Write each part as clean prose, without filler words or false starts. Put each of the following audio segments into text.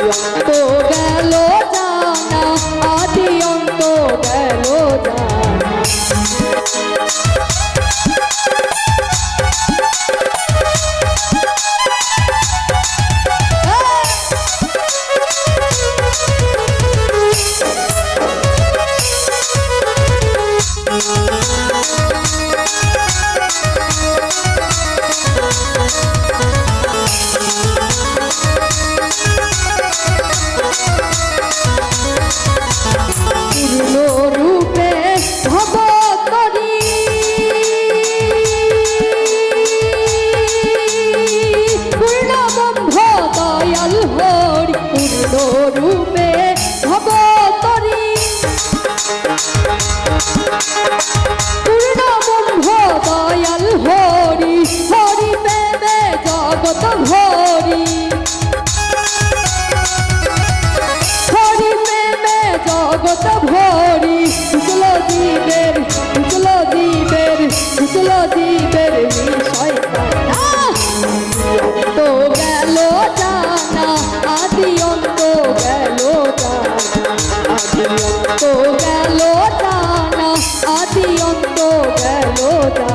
অন্ত গেল জানা, আদি অন্ত গেল জানা। রূপে ভবতরী পূর্ণব্রহ্ম দয়াল হরি, হরি প্রেমে জগৎ ভরি, হরি প্রেমে জগৎ ভরি। শুক্ল জীবের শুক্ল জীবের শুক্ল জীবের বিষয় অন্ত গেল জানা, আদি অন্ত গেল জানা, আদি অন্ত গেল জানা, আদি অন্ত গেল জানা।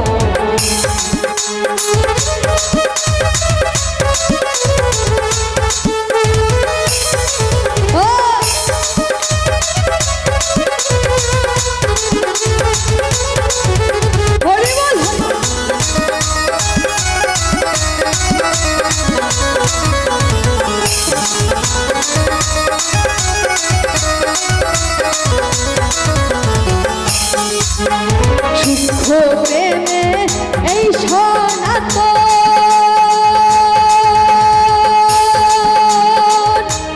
প্রেমে এই সনাতন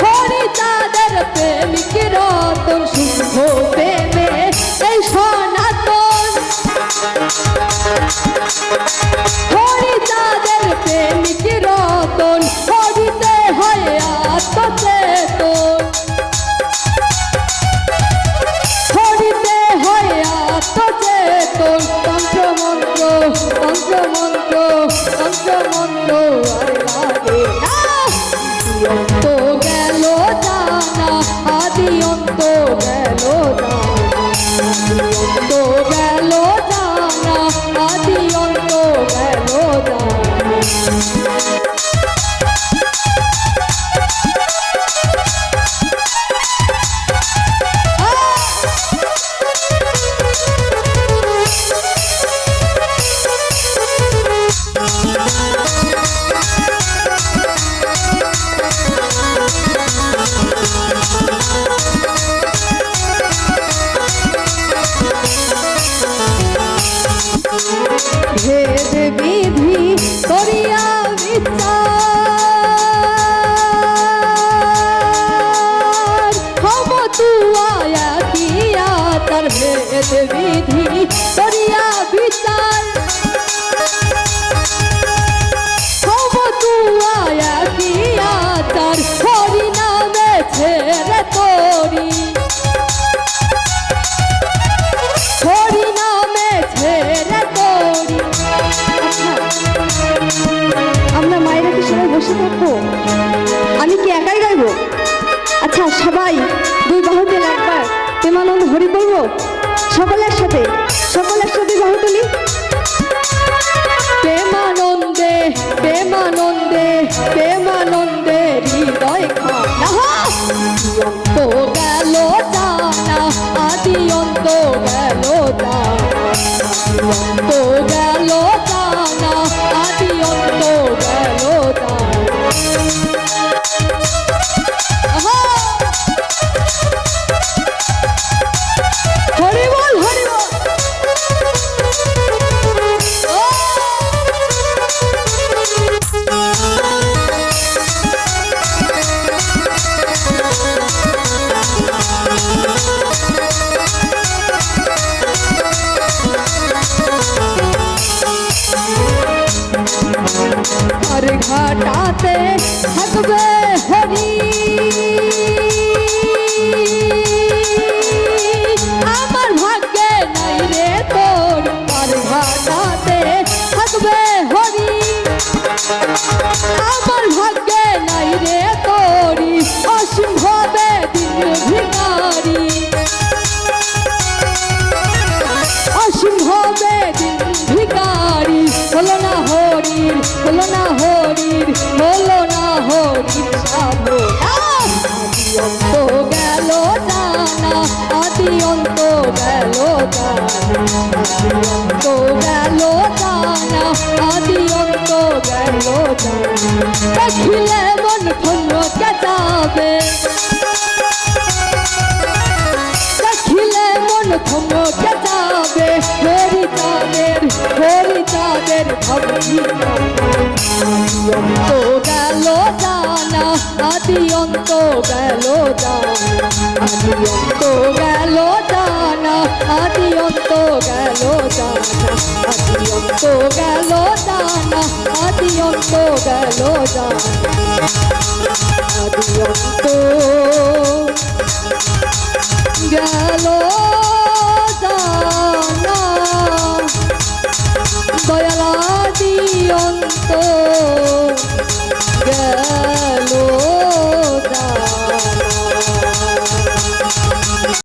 হরি তাদের প্রেমিক রতন, শুদ্ধ প্রেমে এই সনাতন হরি তাদের প্রেমিক রতন, হরিতে হয় আত্মচেতন, হরিতে হয় আত্মচেতন। তন্ত্রমন্ত্র তন্ত্রমন্ত্র তন্ত্রমন্ত্র আর লাগে না, অন্ত গেল জানা, আদি অন্ত গেল জানা, অন্ত গেল জানা, আদি অন্ত গেল জানা। ভেদ বিধি করিয়া বিচার, হব তুয়া কিয়া তার, ভেদ বিধি করিয়া বিচার, হব তুয়া কিয়া তার, হরি নামে ছেড়ে তোরি, হরি নামে ছেড়ে তোরি। আমরা মায়েরা কি সবাই বসে থাকবো? আমি কি একাই গাইবো? আচ্ছা সবাই দুই বাহু তুলে একবার প্রেমানন্দ হরি বলবো সকলের সাথে, সকলের সাথে বাহু তুলি। প্রেমানন্দে প্রেমানন্দে প্রেমানন্দে হৃদয় খানা, অন্ত গেল জানা, আদি অন্ত গেল জানা, অন্ত গেল জানা, আদি অন্ত গেল জানা। হরি বল হরি বল। যাবে দেখিলে মন থমকে যাবে হরিচাঁদের ভাবছি অন্ত গেল জানা আদি অন্ত গেল জানা আদি অন্ত গেল জানা আদি অন্ত গেল জানা আদি অন্ত গেল জানা আদি অন্ত গেল জানা আদি অন্ত